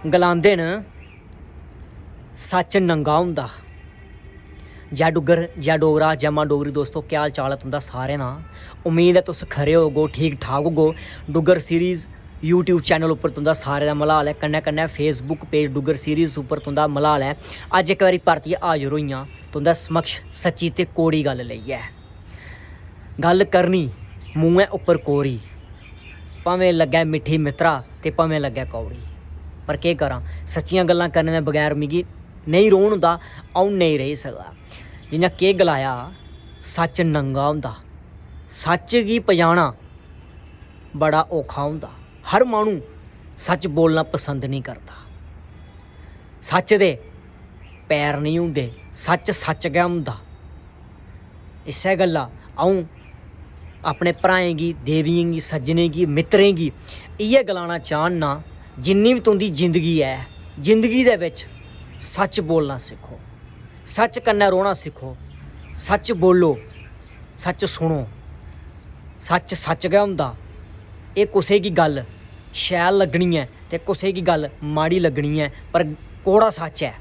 गलांदे न सच नंगा हुंदा। जै डुग्गर जै डोगरा जै मां डोगरी। दोस्तों क्या हाल चाल है तुंदा सारें दा। उम्मीद है तुस खरे होगो ठीक ठाक होगो। डुग्गर सीरीज़ यूट्यूब चैनल उप्पर तुंदा सारें दा मलाल है। कन्नै कन्नै फेसबुक पेज डुग्गर सीरीज़ उप्पर तुंदा मलाल है। अज्ज इक बारी परतियै हाजिर होई आं तुंदा समक्ष सच्ची ते कोड़ी गल्ल लेइयै। गल्ल करनी मूंहें उप्पर कोरी, भावें लग्गै मिट्ठी मित्तरा ते भावें लग्गै कौड़ी। पर केह् करां, सच्चियां गल्लां करने दे बगैर मिगी नहीं रौह्न होंदा, अ'ऊं नेईं रेही सकदा। जियां केह् गलाया, सच नंगा होंदा। सच गी पजाना बड़ा औखा होंदा। हर माह्नू सच बोलना पसंद नहीं करदा। सच दे पैर नहीं होंदे, सच सच गै होंदा। इस्सै गल्ला अ'ऊं अपने भ्राएं गी, देवियें गी, सज्जनें गी, मित्तरें गी इ'यै गलाना चाह्न्ना, जिन्नी बी तुंदी जिंदगी है, जिंदगी दे बिच सच बोलना सिक्खो, सच कन्नै रौह्ना सिक्खो। सच बोलो, सच सुनो। सच सच गै होंदा। एह् कुसै गी गल्ल शैल लग्गनी ऐ ते कुसै गी गल्ल माड़ी लग्गनी ऐ, पर कोड़ा सच ऐ।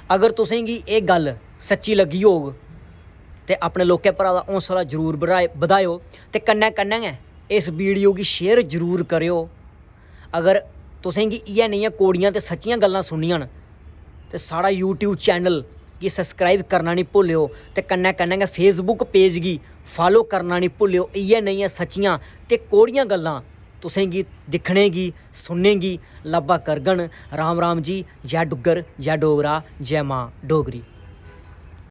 अगर तुसें गी एह् गल्ल सच्ची लग्गी होग ते अपने लोकें भ्रा दा हौसला जरूर बधायो ते कन्नै कन्नै गै इस वीडियो गी शेयर जरूर करेओ। अगर तुसें गी इ'यै नेहियां कोड़ियां ते सच्चियां गल्लां सुननियां न ते साढ़ा यूट्यूब चैनल गी सब्सक्राइब करना नहीं भुल्लेओ ते कन्नै कन्नै गै फेसबुक पेज गी फॉलो करना नहीं भुल्लेओ। इ'यै नेहियां सच्चियां ते कोड़ियां गल्लां तुसें गी दिक्खने गी सुनने गी लब्भा करगन। राम राम जी। जै डुग्गर जै डोगरा जै मां डोगरी।